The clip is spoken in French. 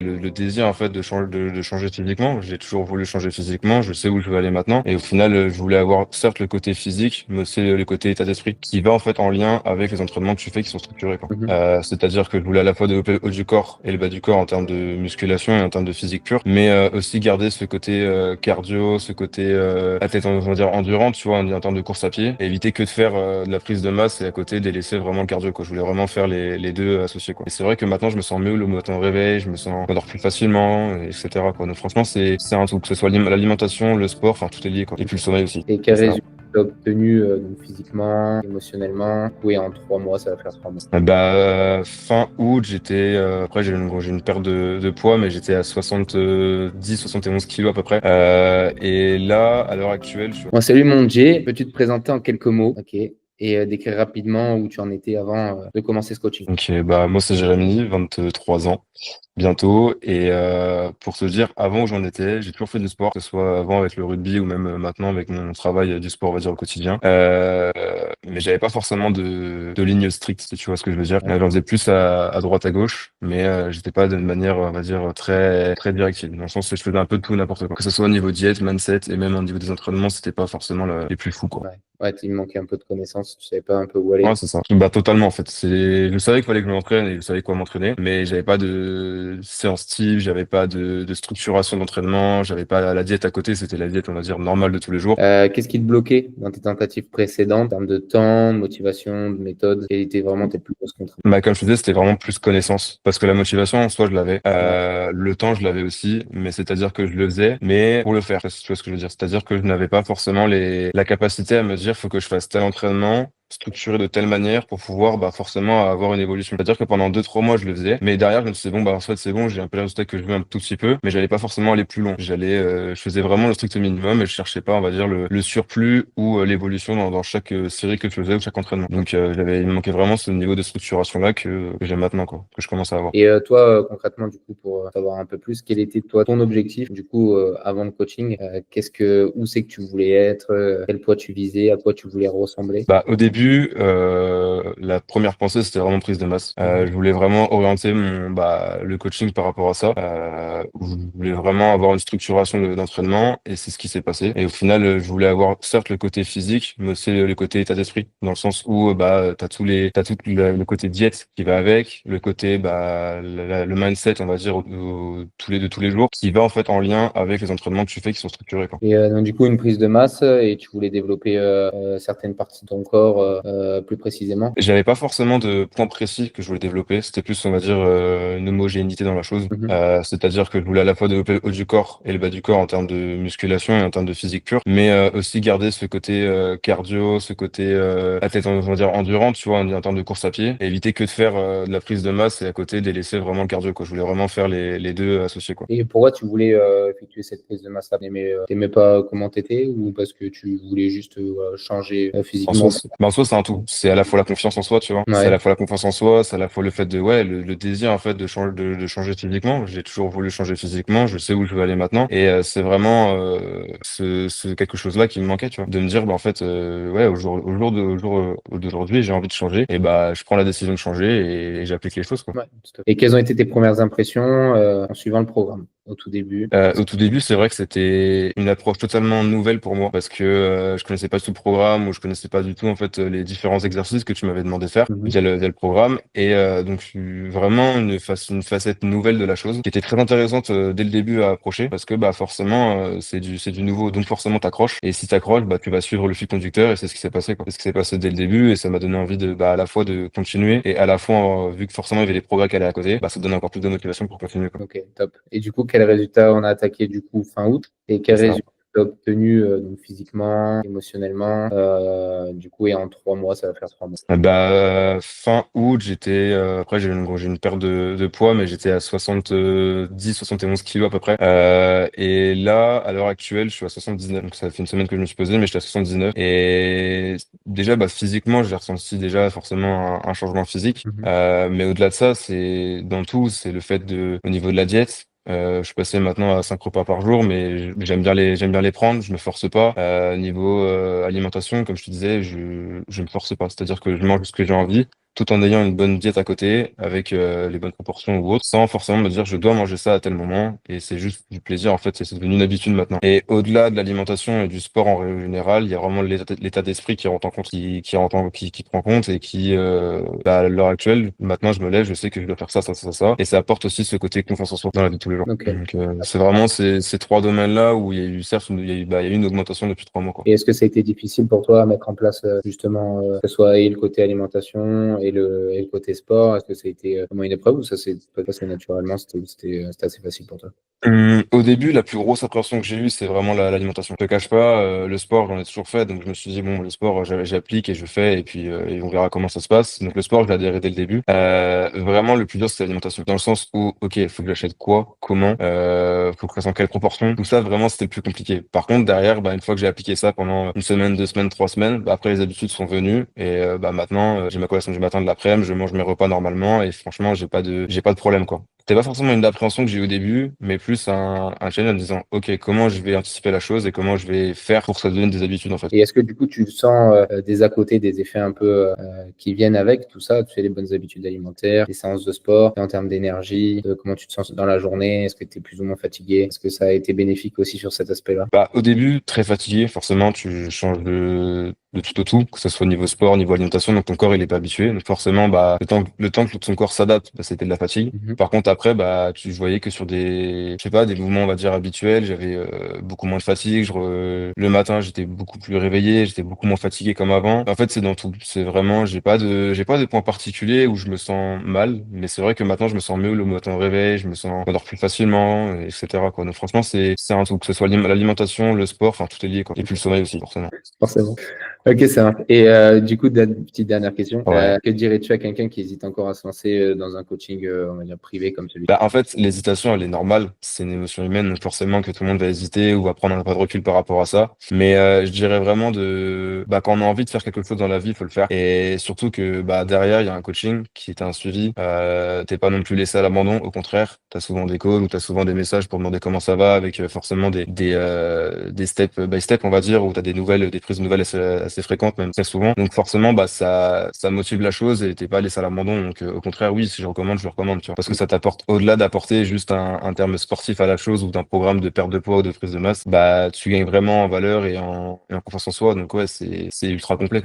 le désir en fait de changer physiquement. J'ai toujours voulu changer physiquement, je sais où je veux aller maintenant. Et au final, je voulais avoir certes le côté physique, mais aussi le côté état d'esprit qui va en fait en lien avec les entraînements que tu fais qui sont structurés, quoi. Mhm. C'est-à-dire que je voulais à la fois développer le haut du corps et le bas du corps en termes de musculation et en termes de physique pure, mais aussi garder ce côté cardio, ce côté athlète, on va dire endurant, tu vois, en termes de course à pied, et éviter que de faire de la prise de masse et à côté délaisser vraiment le cardio, quoi. Je voulais vraiment faire les deux associés, quoi. Et c'est vrai que maintenant je me sens mieux le matin au réveil, je me sens m'endors plus facilement, etc., quoi. Donc franchement c'est un tout, que ce soit l'alimentation, le sport, enfin tout est lié, quoi. Et puis le sommeil aussi. Et quel C'est ça. résultat tu as obtenu donc physiquement, émotionnellement? Oui, en 3 mois, ça va faire 3 mois. Fin août, après j'ai une perte de poids, mais j'étais à 71 kilos à peu près. Et là, à l'heure actuelle, je suis... Bon, salut mon Jay, peux-tu te présenter en quelques mots? Ok. Et décrire rapidement où tu en étais avant de commencer ce coaching. Ok, bah moi c'est Jérémy, 23 ans bientôt. Et pour te dire, avant où j'en étais, j'ai toujours fait du sport, que ce soit avant avec le rugby ou même maintenant avec mon travail du sport, on va dire au quotidien. Mais j'avais pas forcément de ligne stricte, si tu vois ce que je veux dire. Ouais. J'en faisais plus à droite à gauche, mais j'étais pas d'une manière, on va dire, très très directive. Dans le sens où je faisais un peu de tout, n'importe quoi. Que ce soit au niveau diète, mindset et même au niveau des entraînements, c'était pas forcément les plus fous, quoi. Ouais, ouais, il me manquait un peu de connaissances, tu savais pas un peu où aller. Ouais, c'est ça. Bah, totalement, en fait. Je savais qu'il fallait que je m'entraîne et je savais quoi m'entraîner, mais j'avais pas de séance type, j'avais pas de structuration d'entraînement, j'avais pas la diète à côté, c'était la diète, on va dire, normale de tous les jours. Qu'est-ce qui te bloquait dans tes tentatives précédentes en termes de temps, de motivation, de méthode? Quelles étaient vraiment tes plus grosses contraintes? Bah, comme je te disais, c'était vraiment plus connaissance. Parce que la motivation, en soi, je l'avais. Ouais. Le temps, je l'avais aussi. Mais c'est-à-dire que je le faisais, mais pour le faire. Si tu vois ce que je veux dire. C'est-à-dire que je n'avais pas forcément la capacité à me dire, faut que je fasse tel entraînement, structuré de telle manière pour pouvoir, bah, forcément avoir une évolution. C'est-à-dire que pendant 2, 3 mois, je le faisais. Mais derrière, je me disais, bon, bah, en fait, c'est bon, j'ai un peu le résultat que je veux un tout petit peu, mais j'allais pas forcément aller plus loin. Je faisais vraiment le strict minimum et je cherchais pas, on va dire, le surplus ou l'évolution dans chaque série que je faisais ou chaque entraînement. Donc, il me manquait vraiment ce niveau de structuration-là que j'ai maintenant, quoi, que je commence à avoir. Et toi, concrètement, du coup, pour savoir un peu plus, quel était toi ton objectif, du coup, avant le coaching? Où c'est que tu voulais être? Quel poids tu visais? À quoi tu voulais ressembler? Bah, au début, la première pensée, c'était vraiment prise de masse. Mhm. Je voulais vraiment orienter le coaching par rapport à ça. Je voulais vraiment avoir une structuration d'entraînement et c'est ce qui s'est passé. Et au final, je voulais avoir certes le côté physique, mais aussi le côté état d'esprit, dans le sens où t'as tout le côté diète qui va avec, le côté le mindset, on va dire, de tous les jours, qui va en fait en lien avec les entraînements que tu fais qui sont structurés, quoi. Et donc, du coup, une prise de masse et tu voulais développer certaines parties de ton corps plus précisément. J'avais pas forcément de point précis que je voulais développer. C'était plus, on va dire, une homogénéité dans la chose. Mhm. C'est-à-dire que je voulais à la fois développer le haut du corps et le bas du corps en termes de musculation et en termes de physique pure, mais aussi garder ce côté cardio, ce côté athlète, on va dire, endurant, tu vois, en termes de course à pied, et éviter que de faire de la prise de masse et à côté délaisser vraiment le cardio, quoi. Je voulais vraiment faire les deux associés, quoi. Et pourquoi tu voulais effectuer cette prise de masse-là? T'aimais pas comment t'étais ou parce que tu voulais juste changer physiquement? En soi, c'est un tout. C'est à la fois la confiance en soi, tu vois. C'est à Ouais. la fois la confiance en soi, c'est à la fois le fait ouais, le désir, en fait, de changer physiquement. J'ai toujours voulu changer physiquement. Je sais où je veux aller maintenant. Et c'est vraiment, ce quelque chose-là qui me manquait, tu vois. De me dire, bah, en fait, ouais, au jour d'aujourd'hui, j'ai envie de changer. Et bah, je prends la décision de changer et j'applique les choses, quoi. Ouais, tout à fait. Et quelles ont été tes premières impressions en suivant le programme au tout début? Au tout début, c'est vrai que c'était une approche totalement nouvelle pour moi parce que je connaissais pas tout le programme ou je connaissais pas du tout en fait les différents exercices que tu m'avais demandé de faire Mhm. via le programme et donc vraiment une facette nouvelle de la chose qui était très intéressante dès le début à approcher parce que bah forcément c'est du nouveau donc forcément t'accroches et si t'accroches bah tu vas suivre le fil conducteur et c'est ce qui s'est passé quoi. C'est ce qui s'est passé dès le début et ça m'a donné envie de à la fois de continuer et à la fois vu que forcément il y avait des progrès qui allaient à côté bah ça donne encore plus de motivation pour continuer quoi. Ok, top. Et du coup, quel résultat on a attaqué du coup fin août? Et quel C'est ça. résultat tu as obtenu donc physiquement, émotionnellement? Du coup, et en 3 mois, ça va faire 3 mois. Fin août, après j'ai une perte de poids, mais j'étais à 71 kilos à peu près. Et là, à l'heure actuelle, je suis à 79. Donc ça fait une semaine que je me suis pesé, mais j'étais à 79. Et déjà, bah, physiquement, j'ai ressenti déjà forcément un changement physique. Mhm. Mais au-delà de ça, c'est dans tout, c'est le fait au niveau de la diète. Je suis passé maintenant à 5 repas par jour, mais j'aime bien les prendre. Je me force pas. Niveau alimentation, comme je te disais, je me force pas. C'est-à-dire que je mange ce que j'ai envie. tout en ayant une bonne diète à côté, avec les bonnes proportions ou autres, sans forcément me dire je dois manger ça à tel moment. Et c'est juste du plaisir, en fait, c'est devenu une habitude maintenant. Et au-delà de l'alimentation et du sport en règle générale, il y a vraiment l'état d'esprit qui rentre en compte, qui prend compte et qui, à l'heure actuelle, maintenant je me lève, je sais que je dois faire ça, ça, ça, ça. Et ça apporte aussi ce côté confiance en soi dans la vie de tous les jours. Ok. Donc c'est vraiment ces trois domaines-là où il y a eu certes il y a eu une augmentation depuis 3 mois, quoi. Et est-ce que ça a été difficile pour toi à mettre en place justement que ce soit et le côté alimentation et le côté sport? Est-ce que ça a été vraiment une épreuve ou ça s'est passé naturellement? C'était assez facile pour toi? Au début, la plus grosse appréhension que j'ai eue, c'est vraiment l'alimentation. Je te cache pas, le sport, j'en ai toujours fait, donc je me suis dit bon, le sport, j'applique et je fais, et puis et on verra comment ça se passe. Donc le sport, je l'ai adhéré dès le début. Vraiment, le plus dur, c'est l'alimentation, dans le sens où, ok, il faut que j'achète quoi, comment, faut que ça en quelle proportion. Tout ça, vraiment, c'était le plus compliqué. Par contre, derrière, bah, une fois que j'ai appliqué ça pendant une semaine, 2 semaines, 3 semaines, bah, après les habitudes sont venues, et bah maintenant, j'ai ma collation du matin, de l'après-midi, je mange mes repas normalement, et franchement, j'ai pas de problème, quoi. C'était pas forcément une appréhension que j'ai eu au début, mais plus un challenge en me disant, OK, comment je vais anticiper la chose et comment je vais faire pour que ça devienne des habitudes, en fait. Et est-ce que du coup tu sens des à côté, des effets un peu qui viennent avec tout ça? Tu fais les bonnes habitudes alimentaires, les séances de sport, et en termes d'énergie, comment tu te sens dans la journée? Est-ce que tu es plus ou moins fatigué? Est-ce que ça a été bénéfique aussi sur cet aspect-là? Bah, au début, très fatigué, forcément, tu changes de tout au tout, que ce soit niveau sport, niveau alimentation, donc ton corps, il est pas habitué. Donc forcément, bah, le temps que ton corps s'adapte, bah, c'était de la fatigue. Mhm. Par contre, après, bah, je voyais que sur je sais pas, des mouvements, on va dire, habituels, j'avais beaucoup moins de fatigue. Le matin, j'étais beaucoup plus réveillé, j'étais beaucoup moins fatigué comme avant. En fait, c'est dans tout. C'est vraiment, j'ai pas de point particulier où je me sens mal, mais c'est vrai que maintenant, je me sens mieux le matin au réveil, je m'endors plus facilement, etc., quoi. Donc franchement, c'est un tout, que ce soit l'alimentation, le sport, enfin, tout est lié, quoi. Et puis le sommeil aussi, forcément. Forcément. Ok, ça marche. Et du coup, petite dernière question. Ouais. Que dirais-tu à quelqu'un qui hésite encore à se lancer dans un coaching, on va dire, privé comme celui? Bah, en fait, l'hésitation, elle est normale. C'est une émotion humaine, donc forcément que tout le monde va hésiter ou va prendre un pas de recul par rapport à ça. Mais je dirais vraiment bah, quand on a envie de faire quelque chose dans la vie, il faut le faire. Et surtout que bah, derrière, il y a un coaching qui est un suivi. T'es pas non plus laissé à l'abandon. Au contraire, t'as souvent des calls ou t'as souvent des messages pour demander comment ça va, avec forcément des step by step, on va dire, où t'as des prises de nouvelles assez fréquentes, même très souvent. Donc forcément, bah, ça motive la chose et t'es pas laissé à l'abandon. Donc au contraire, oui, si je le recommande, tu vois, parce que ça t'apporte, au-delà d'apporter juste un terme sportif à la chose ou d'un programme de perte de poids ou de prise de masse, bah tu gagnes vraiment en valeur et en confiance en soi. Donc ouais, c'est ultra complet, quoi.